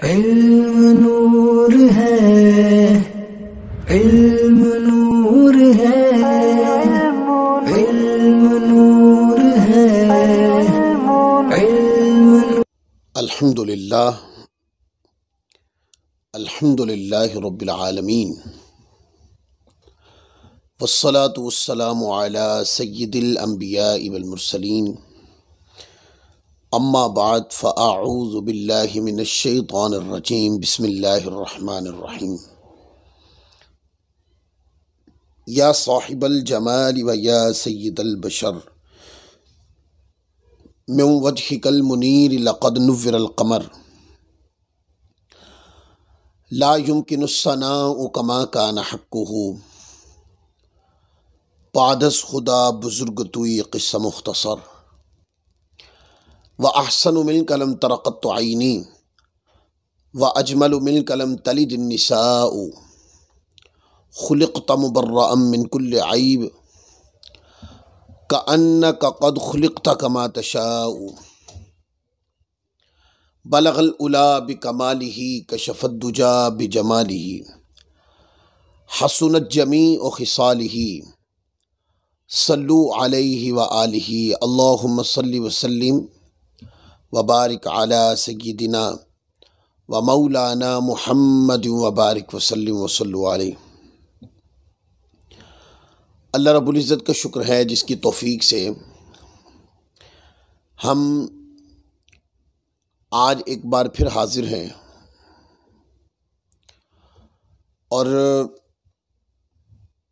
علم نور ہے، علم نور ہے، علم نور ہے، علم الحمدللہ الحمدللہ رب العالمین والصلاة والسلام علی سید الانبیاء والمرسلین اما بعد فاعوذ باللہ من الشیطان الرجیم بسم اللہ الرحمن الرحیم یا صاحب الجمال و یا سید البشر من وجهک المنیر لقد نور القمر لا يمكن الثناء كما كان حقه پادس خدا بزرگ توی قصہ مختصر وأحسن منك لم تر قط عینی وأجمل منك لم تلد النساء خلقت مبرأ من كل عیب كأنك قد خلقت كما تشاء بلغ العلا بکمالہ کشف الدجا بجمالہ حسنت جمیع خصالہ صلو علیہ وآلہ اللہم صلی وسلم وبارک علی سیدنا و مولانا محمد وبارک وسلم وصلو علیہ۔ اللہ رب العزت کا شکر ہے جس کی توفیق سے ہم آج ایک بار پھر حاضر ہیں اور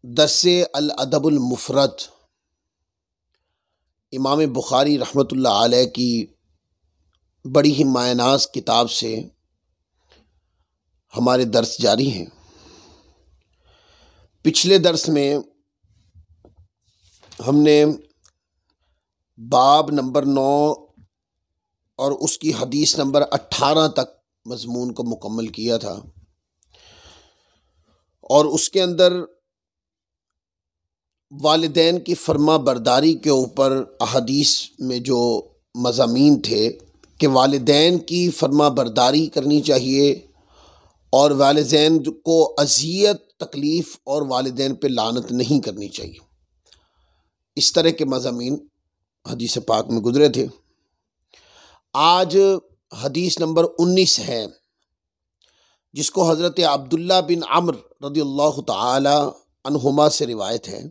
درس الادب المفرد امام بخاری رحمۃ اللہ علیہ کی بڑی ہی مایہ ناز کتاب سے ہمارے درس جاری ہیں۔ پچھلے درس میں ہم نے باب نمبر 9 اور اس کی حدیث نمبر 18 تک مضمون کو مکمل کیا تھا، اور اس کے اندر والدین کی فرما برداری کے اوپر احادیث میں جو مضامین تھے کہ والدین کی فرما برداری کرنی چاہیے اور والدین کو اذیت تکلیف اور والدین پہ لعنت نہیں کرنی چاہیے، اس طرح کے مضامین حدیث پاک میں گزرے تھے۔ آج حدیث نمبر 19 ہے جس کو حضرت عبداللہ بن عمرو رضی اللہ تعالی عنہما سے روایت ہے۔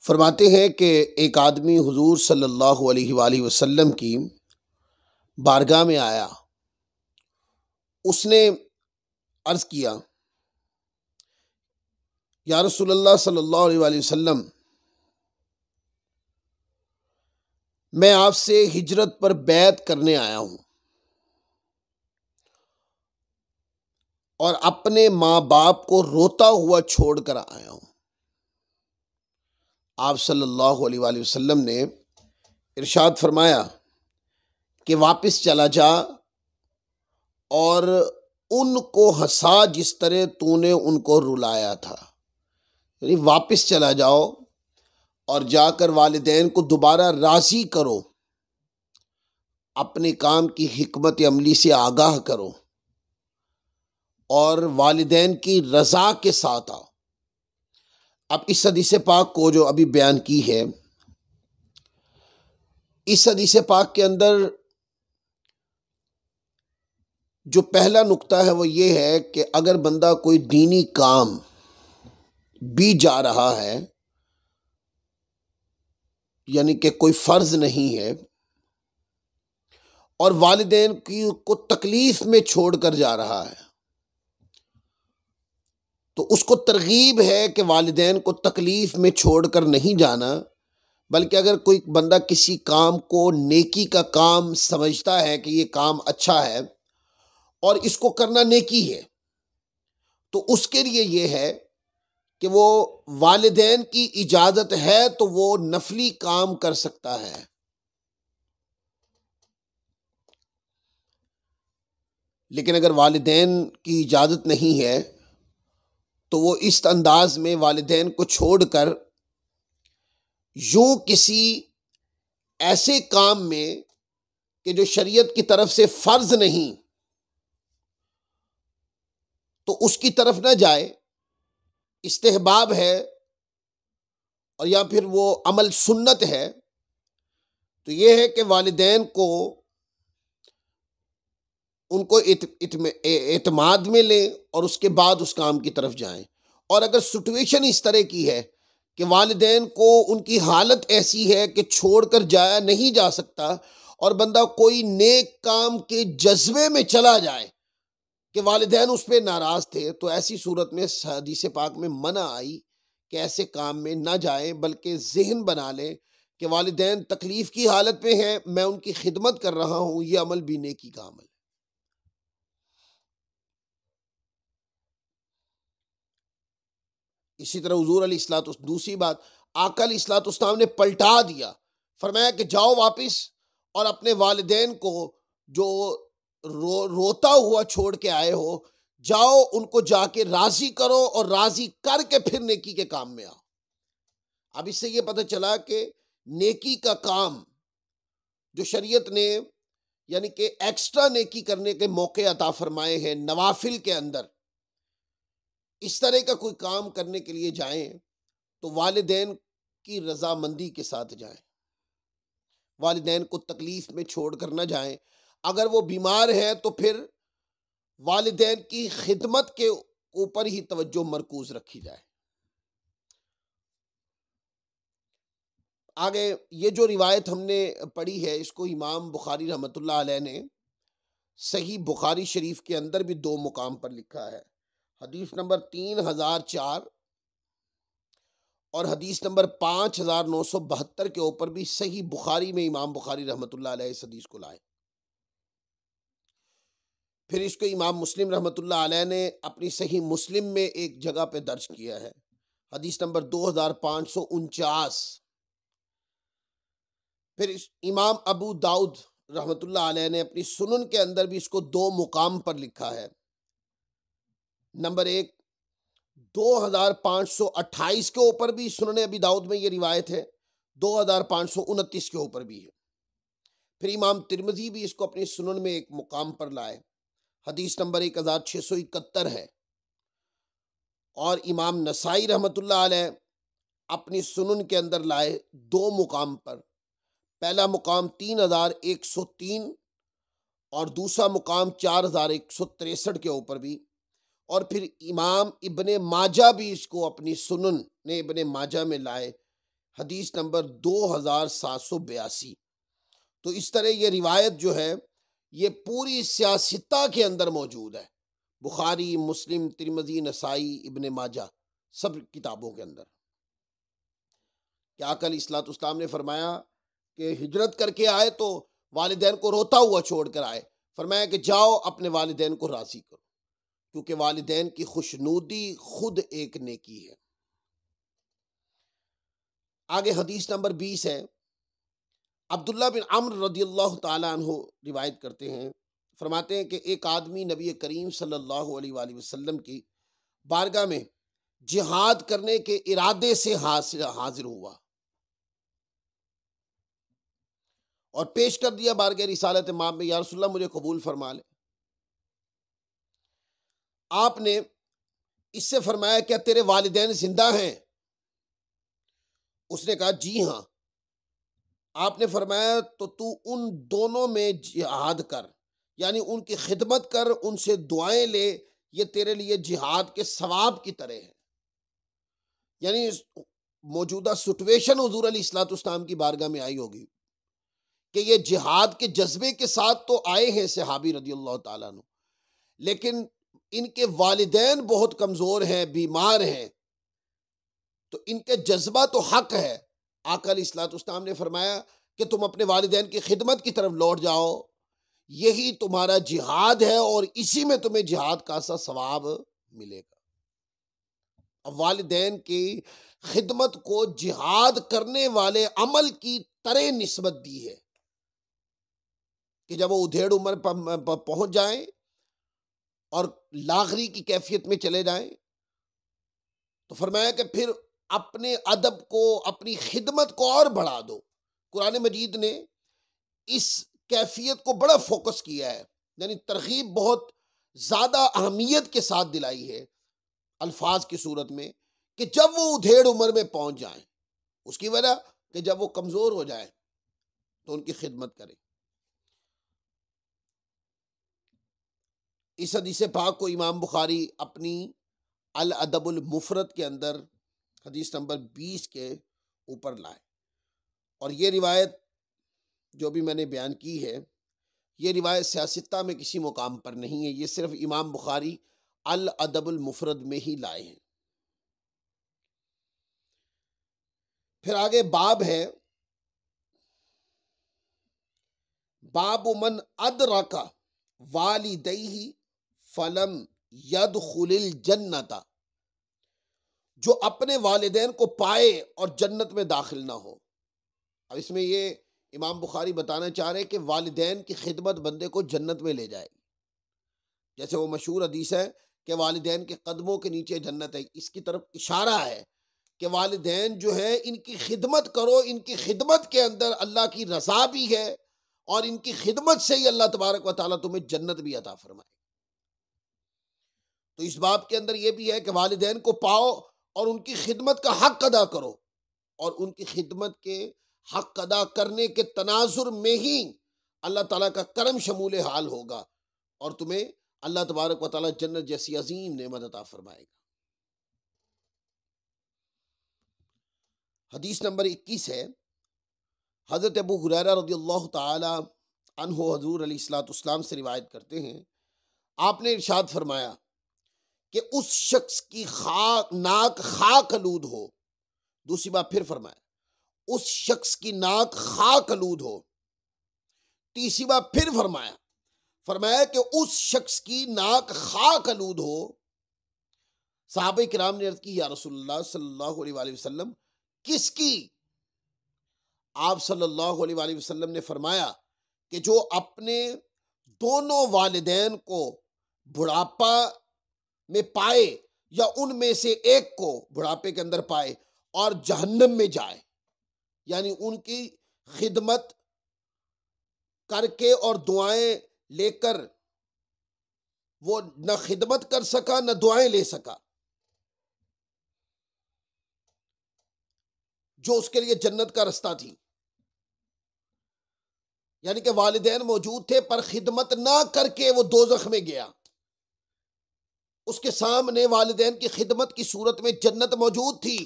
فرماتے ہیں کہ ایک آدمی حضور صلی اللہ علیہ وآلہ وسلم کی بارگاہ میں آیا، اس نے عرض کیا یا رسول اللہ صلی اللہ علیہ وآلہ وسلم، میں آپ سے ہجرت پر بیعت کرنے آیا ہوں اور اپنے ماں باپ کو روتا ہوا چھوڑ کر آیا ہوں۔ آپ صلی اللہ علیہ وآلہ وسلم نے ارشاد فرمایا کہ واپس چلا جا اور ان کو ہنسا جس طرح تو نے ان کو رلایا تھا، یعنی واپس چلا جاؤ اور جا کر والدین کو دوبارہ راضی کرو، اپنے کام کی حکمت عملی سے آگاہ کرو اور والدین کی رضا کے ساتھ آؤ۔ اب اس حدیث پاک کو جو ابھی بیان کی ہے، اس حدیث پاک کے اندر جو پہلا نقطہ ہے وہ یہ ہے کہ اگر بندہ کوئی دینی کام بھی جا رہا ہے، یعنی کہ کوئی فرض نہیں ہے اور والدین کو تکلیف میں چھوڑ کر جا رہا ہے، تو اس کو ترغیب ہے کہ والدین کو تکلیف میں چھوڑ کر نہیں جانا، بلکہ اگر کوئی بندہ کسی کام کو نیکی کا کام سمجھتا ہے کہ یہ کام اچھا ہے اور اس کو کرنا نیکی ہے، تو اس کے لیے یہ ہے کہ وہ والدین کی اجازت ہے تو وہ نفلی کام کر سکتا ہے۔ لیکن اگر والدین کی اجازت نہیں ہے تو وہ اس انداز میں والدین کو چھوڑ کر یوں کسی ایسے کام میں کہ جو شریعت کی طرف سے فرض نہیں، تو اس کی طرف نہ جائے، استحباب ہے اور یا پھر وہ عمل سنت ہے، تو یہ ہے کہ والدین کو ان کو اعتماد میں لیں اور اس کے بعد اس کام کی طرف جائیں۔ اور اگر سچویشن اس طرح کی ہے کہ والدین کو ان کی حالت ایسی ہے کہ چھوڑ کر جایا نہیں جا سکتا اور بندہ کوئی نیک کام کے جذبے میں چلا جائے کہ والدین اس پہ ناراض تھے، تو ایسی صورت میں حدیث پاک میں منع آئی کہ ایسے کام میں نہ جائیں، بلکہ ذہن بنا لیں کہ والدین تکلیف کی حالت میں ہیں، میں ان کی خدمت کر رہا ہوں، یہ عمل بھی نیکی کا عمل ہے۔ اسی طرح حضور علیہ الصلوۃ دوسری بات آقا علیہ الصلوۃ والسلام نے پلٹا دیا، فرمایا کہ جاؤ واپس اور اپنے والدین کو جو روتا ہوا چھوڑ کے آئے ہو، جاؤ ان کو جا کے راضی کرو اور راضی کر کے پھر نیکی کے کام میں آؤ۔ اب اس سے یہ پتہ چلا کہ نیکی کا کام جو شریعت نے یعنی کہ ایکسٹرا نیکی کرنے کے موقع عطا فرمائے ہیں نوافل کے اندر، اس طرح کا کوئی کام کرنے کے لیے جائیں تو والدین کی رضامندی کے ساتھ جائیں، والدین کو تکلیف میں چھوڑ کر نہ جائیں۔ اگر وہ بیمار ہیں تو پھر والدین کی خدمت کے اوپر ہی توجہ مرکوز رکھی جائے۔ آگے یہ جو روایت ہم نے پڑھی ہے اس کو امام بخاری رحمۃ اللہ علیہ نے صحیح بخاری شریف کے اندر بھی 2 مقام پر لکھا ہے، حدیث نمبر 3004 اور حدیث نمبر 5972 کے اوپر بھی صحیح بخاری میں امام بخاری رحمۃ اللہ علیہ اس حدیث کو لائے۔ پھر اس کو امام مسلم رحمۃ اللہ علیہ نے اپنی صحیح مسلم میں ایک جگہ پہ درج کیا ہے، حدیث نمبر 2549۔ پھر امام ابو داؤد رحمۃ اللہ علیہ نے اپنی سنن کے اندر بھی اس کو 2 مقام پر لکھا ہے۔ نمبر 1 2528 کے اوپر بھی سنن ابی داؤد میں یہ روایت ہے، 2529 کے اوپر بھی ہے۔ پھر امام ترمذی بھی اس کو اپنی سنن میں ایک مقام پر لائے، حدیث نمبر 1671 ہے۔ اور امام نسائی رحمۃ اللہ علیہ اپنی سنن کے اندر لائے 2 مقام پر، پہلا مقام 3103 اور دوسرا مقام 4163 کے اوپر بھی۔ اور پھر امام ابن ماجہ بھی اس کو اپنی سنن نے ابن ماجہ میں لائے، حدیث نمبر 2782۔ تو اس طرح یہ روایت جو ہے یہ پوری سیاستہ کے اندر موجود ہے، بخاری، مسلم، ترمذی، نسائی، ابن ماجہ، سب کتابوں کے اندر۔ کیا آقا علیہ الصلوۃ والسلام نے فرمایا کہ ہجرت کر کے آئے تو والدین کو روتا ہوا چھوڑ کر آئے، فرمایا کہ جاؤ اپنے والدین کو راضی کرو، کیونکہ والدین کی خوشنودی خود ایک نیکی ہے۔ آگے حدیث نمبر 20 ہے، عبداللہ بن عمرو رضی اللہ تعالیٰ عنہ روایت کرتے ہیں، فرماتے ہیں کہ ایک آدمی نبی کریم صلی اللہ علیہ وآلہ وسلم کی بارگاہ میں جہاد کرنے کے ارادے سے حاضر ہوا اور پیش کر دیا بارگاہ رسالت مآب میں، یا رسول اللہ مجھے قبول فرما لے۔ آپ نے اس سے فرمایا کیا تیرے والدین زندہ ہیں؟ اس نے کہا جی ہاں۔ آپ نے فرمایا تو ان دونوں میں جہاد کر، یعنی ان کی خدمت کر، ان سے دعائیں لے، یہ تیرے لیے جہاد کے ثواب کی طرح ہے۔ یعنی موجودہ سٹویشن حضور علیہ الصلوۃ والسلام کی بارگاہ میں آئی ہوگی کہ یہ جہاد کے جذبے کے ساتھ تو آئے ہیں صحابی رضی اللہ تعالیٰ عنہ، لیکن ان کے والدین بہت کمزور ہیں، بیمار ہیں، تو ان کے جذبہ تو حق ہے۔ آقا علیہ الصلوۃ والسلام نے فرمایا کہ تم اپنے والدین کی خدمت کی طرف لوٹ جاؤ، یہی تمہارا جہاد ہے اور اسی میں تمہیں جہاد کا سا ثواب ملے گا۔ اب والدین کی خدمت کو جہاد کرنے والے عمل کی طرح نسبت دی ہے کہ جب وہ ادھیڑ عمر پر پہنچ جائیں اور لاغری کی کیفیت میں چلے جائیں تو فرمایا کہ پھر اپنے ادب کو، اپنی خدمت کو اور بڑھا دو۔ قرآن مجید نے اس کیفیت کو بڑا فوکس کیا ہے، یعنی ترغیب بہت زیادہ اہمیت کے ساتھ دلائی ہے الفاظ کی صورت میں کہ جب وہ ادھیڑ عمر میں پہنچ جائیں، اس کی وجہ کہ جب وہ کمزور ہو جائیں تو ان کی خدمت کریں۔ اس حدیث پاک کو امام بخاری اپنی الادب المفرد کے اندر حدیث نمبر 20 کے اوپر لائے، اور یہ روایت جو بھی میں نے بیان کی ہے، یہ روایت سیاستہ میں کسی مقام پر نہیں ہے، یہ صرف امام بخاری الادب المفرد میں ہی لائے ہیں۔ پھر آگے باب ہے، باب من ادرک والدیہ فلم یدخل الجنت، جو اپنے والدین کو پائے اور جنت میں داخل نہ ہو۔ اب اس میں یہ امام بخاری بتانا چاہ رہے کہ والدین کی خدمت بندے کو جنت میں لے جائے گی، جیسے وہ مشہور حدیث ہے کہ والدین کے قدموں کے نیچے جنت ہے، اس کی طرف اشارہ ہے کہ والدین جو ہے ان کی خدمت کرو، ان کی خدمت کے اندر اللہ کی رضا بھی ہے، اور ان کی خدمت سے ہی اللہ تبارک و تعالیٰ تمہیں جنت بھی عطا فرمائے۔ تو اس باب کے اندر یہ بھی ہے کہ والدین کو پاؤ اور ان کی خدمت کا حق ادا کرو، اور ان کی خدمت کے حق ادا کرنے کے تناظر میں ہی اللہ تعالیٰ کا کرم شمول حال ہوگا، اور تمہیں اللہ تبارک و تعالیٰ جنت جیسی عظیم نعمت عطا فرمائے گا۔ حدیث نمبر 21 ہے، حضرت ابو ہریرہ رضی اللہ تعالی عنہ حضور علیہ الصلوۃ والسلام سے روایت کرتے ہیں، آپ نے ارشاد فرمایا کہ اس شخص کی ناک خاک آلود ہو، دوسری بار پھر فرمایا اس شخص کی ناک خاک آلود ہو، تیسری بار پھر فرمایا کہ اس شخص کی ناک خاک آلود ہو۔ صحابہ کرام نے عرض کی یا رسول اللہ صلی اللہ علیہ وآلہ وسلم کس کی؟ آپ صلی اللہ علیہ وآلہ وسلم نے فرمایا کہ جو اپنے دونوں والدین کو بڑھاپا میں پائے، یا ان میں سے ایک کو بڑھاپے کے اندر پائے اور جہنم میں جائے، یعنی ان کی خدمت کر کے اور دعائیں لے کر وہ نہ خدمت کر سکا نہ دعائیں لے سکا، جو اس کے لیے جنت کا رستہ تھی، یعنی کہ والدین موجود تھے پر خدمت نہ کر کے وہ دوزخ میں گیا، اس کے سامنے والدین کی خدمت کی صورت میں جنت موجود تھی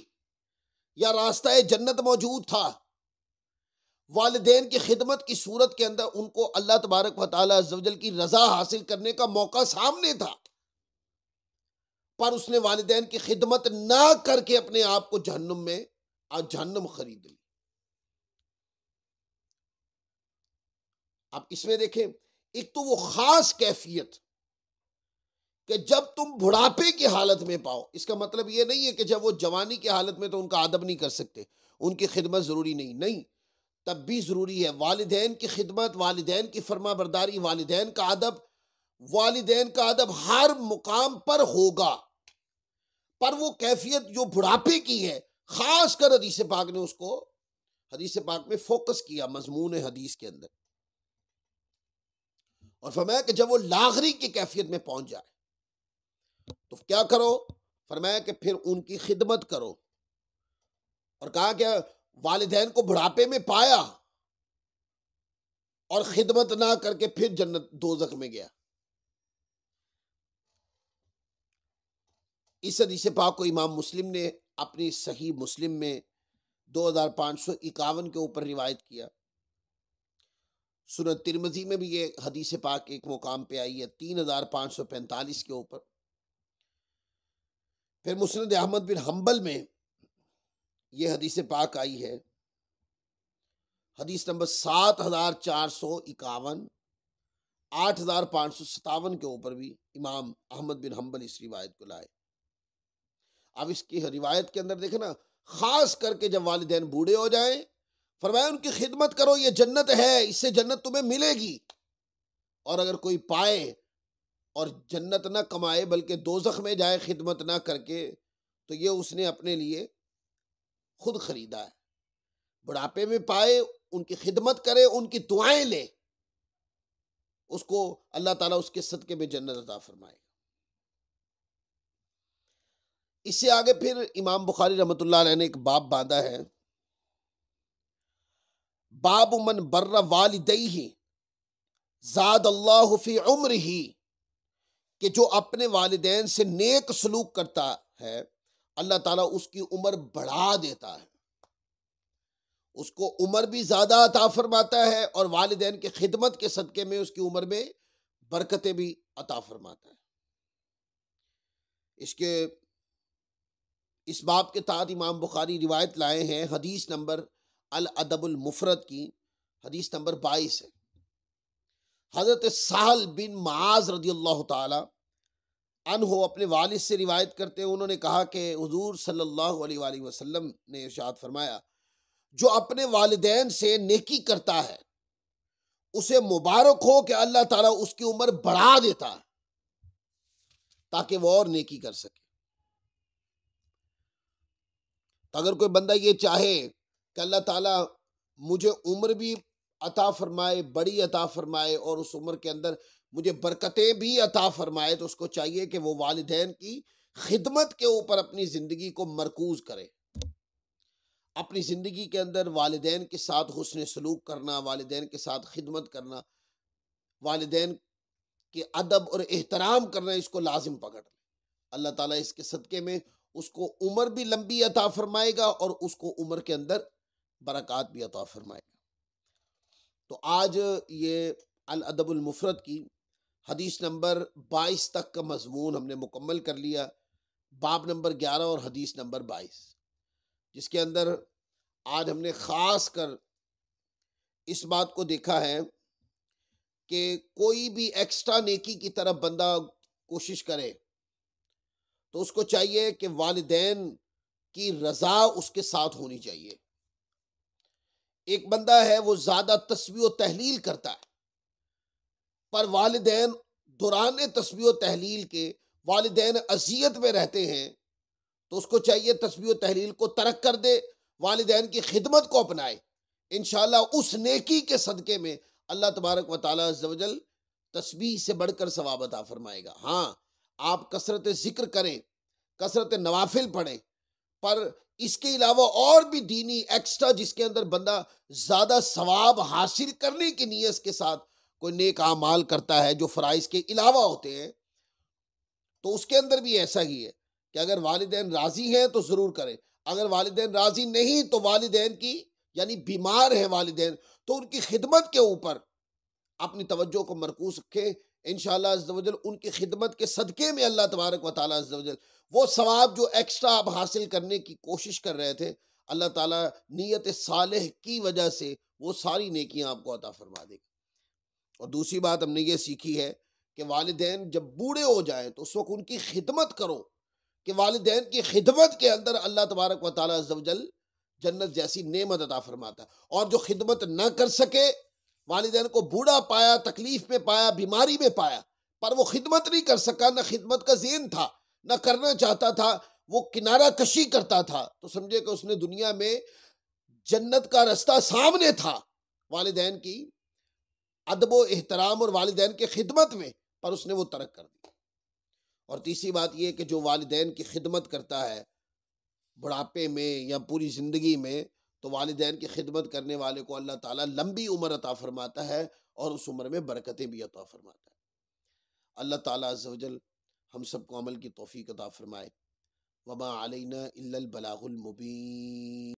یا راستہ جنت موجود تھا، والدین کی خدمت کی صورت کے اندر ان کو اللہ تبارک و تعالیٰ عز و جل کی رضا حاصل کرنے کا موقع سامنے تھا، پر اس نے والدین کی خدمت نہ کر کے اپنے آپ کو جہنم خرید لی۔ اب اس میں دیکھیں، ایک تو وہ خاص کیفیت کہ جب تم بڑھاپے کی حالت میں پاؤ، اس کا مطلب یہ نہیں ہے کہ جب وہ جوانی کی حالت میں تو ان کا ادب نہیں کر سکتے، ان کی خدمت ضروری نہیں، تب بھی ضروری ہے والدین کی خدمت، والدین کی فرما برداری، والدین کا ادب ہر مقام پر ہوگا، پر وہ کیفیت جو بڑھاپے کی ہے، خاص کر حدیث پاک نے اس کو حدیث پاک میں فوکس کیا مضمون حدیث کے اندر، اور فرمایا کہ جب وہ لاغری کی کیفیت میں پہنچ جائے تو کیا کرو؟ فرمایا کہ پھر ان کی خدمت کرو، اور کہا کہ والدین کو بڑھاپے میں پایا اور خدمت نہ کر کے پھر جنت دوزخ میں گیا۔ اس حدیث پاک کو امام مسلم نے اپنی صحیح مسلم میں 2551 کے اوپر روایت کیا، سنن ترمذی میں بھی یہ حدیث پاک ایک مقام پہ آئی ہے 3545 کے اوپر، پھر مسند احمد بن حنبل میں یہ حدیث پاک آئی ہے حدیث نمبر 7451، 8557 کے اوپر بھی امام احمد بن حنبل اس روایت کو لائے۔ اب اس کی روایت کے اندر دیکھیں نا، خاص کر کے جب والدین بوڑھے ہو جائیں، فرمایا ان کی خدمت کرو، یہ جنت ہے، اس سے جنت تمہیں ملے گی، اور اگر کوئی پائے اور جنت نہ کمائے بلکہ دوزخ میں جائے خدمت نہ کر کے، تو یہ اس نے اپنے لیے خود خریدا ہے۔ بڑھاپے میں پائے، ان کی خدمت کرے، ان کی دعائیں لے، اس کو اللہ تعالیٰ اس کے صدقے میں جنت عطا فرمائے گا۔ اس سے آگے پھر امام بخاری رحمۃ اللہ علیہ نے ایک باب باندھا ہے، باب من بر والدیہ زاد اللہ فی عمرہ، کہ جو اپنے والدین سے نیک سلوک کرتا ہے اللہ تعالیٰ اس کی عمر بڑھا دیتا ہے، اس کو عمر بھی زیادہ عطا فرماتا ہے اور والدین کی خدمت کے صدقے میں اس کی عمر میں برکتیں بھی عطا فرماتا ہے۔ اس باب کے تحت امام بخاری روایت لائے ہیں، حدیث نمبر الادب المفرد کی حدیث نمبر 22 ہے۔ حضرت سہل بن معاذ رضی اللہ تعالی عنہ اپنے والد سے روایت کرتے ہیں، انہوں نے کہا کہ حضور صلی اللہ علیہ وآلہ وسلم نے ارشاد فرمایا، جو اپنے والدین سے نیکی کرتا ہے اسے مبارک ہو کہ اللہ تعالیٰ اس کی عمر بڑھا دیتا ہے تاکہ وہ اور نیکی کر سکے۔ تو اگر کوئی بندہ یہ چاہے کہ اللہ تعالیٰ مجھے عمر بھی عطا فرمائے، بڑی عطا فرمائے، اور اس عمر کے اندر مجھے برکتیں بھی عطا فرمائے، تو اس کو چاہیے کہ وہ والدین کی خدمت کے اوپر اپنی زندگی کو مرکوز کرے، اپنی زندگی کے اندر والدین کے ساتھ حسن سلوک کرنا، والدین کے ساتھ خدمت کرنا، والدین کے ادب اور احترام کرنا، اس کو لازم پکڑ لے۔ اللہ تعالیٰ اس کے صدقے میں اس کو عمر بھی لمبی عطا فرمائے گا اور اس کو عمر کے اندر برکات بھی عطا فرمائے گا۔ تو آج یہ الادب المفرد کی حدیث نمبر 22 تک کا مضمون ہم نے مکمل کر لیا، باب نمبر 11 اور حدیث نمبر 22، جس کے اندر آج ہم نے خاص کر اس بات کو دیکھا ہے کہ کوئی بھی ایکسٹرا نیکی کی طرف بندہ کوشش کرے تو اس کو چاہیے کہ والدین کی رضا اس کے ساتھ ہونی چاہیے۔ ایک بندہ ہے وہ زیادہ تسبیح و تحلیل کرتا ہے، پر والدین دوران تسبیح و تحلیل کے والدین اذیت میں رہتے ہیں، تو اس کو چاہیے تسبیح و تحلیل کو ترک کر دے، والدین کی خدمت کو اپنائے، انشاءاللہ اس نیکی کے صدقے میں اللہ تبارک و تعالیٰ عز و جل تسبیح سے بڑھ کر ثواب عطا فرمائے گا۔ ہاں، آپ کثرت ذکر کریں، کثرت نوافل پڑھیں، پر اس کے علاوہ اور بھی دینی ایکسٹرا جس کے اندر بندہ زیادہ ثواب حاصل کرنے کی نیت کے ساتھ کوئی نیک اعمال کرتا ہے جو فرائض کے علاوہ ہوتے ہیں، تو اس کے اندر بھی ایسا ہی ہے کہ اگر والدین راضی ہیں تو ضرور کریں، اگر والدین راضی نہیں تو والدین کی یعنی بیمار ہیں والدین تو ان کی خدمت کے اوپر اپنی توجہ کو مرکوز رکھیں، انشاءاللہ عز و جل ان کی خدمت کے صدقے میں اللہ تبارک و تعالیٰ عز و جل وہ ثواب جو ایکسٹرا آپ حاصل کرنے کی کوشش کر رہے تھے، اللہ تعالیٰ نیت صالح کی وجہ سے وہ ساری نیکیاں آپ کو عطا فرما دے گا۔ اور دوسری بات ہم نے یہ سیکھی ہے کہ والدین جب بوڑھے ہو جائیں تو اس وقت ان کی خدمت کرو، کہ والدین کی خدمت کے اندر اللہ تبارک و تعالیٰ عز و جل جنت جیسی نعمت عطا فرماتا ہے۔ اور جو خدمت نہ کر سکے، والدین کو بوڑھا پایا، تکلیف میں پایا، بیماری میں پایا، پر وہ خدمت نہیں کر سکا، نہ خدمت کا ذہن تھا، نہ کرنا چاہتا تھا، وہ کنارہ کشی کرتا تھا، تو سمجھے کہ اس نے دنیا میں جنت کا رستہ سامنے تھا والدین کی ادب و احترام اور والدین کی خدمت میں، پر اس نے وہ ترک کر دی۔ اور تیسری بات یہ کہ جو والدین کی خدمت کرتا ہے بڑھاپے میں یا پوری زندگی میں، تو والدین کی خدمت کرنے والے کو اللہ تعالیٰ لمبی عمر عطا فرماتا ہے اور اس عمر میں برکتیں بھی عطا فرماتا ہے۔ اللہ تعالیٰ عز و جل ہم سب کو عمل کی توفیق عطا فرمائے۔ وما علینا الا البلاغ المبین۔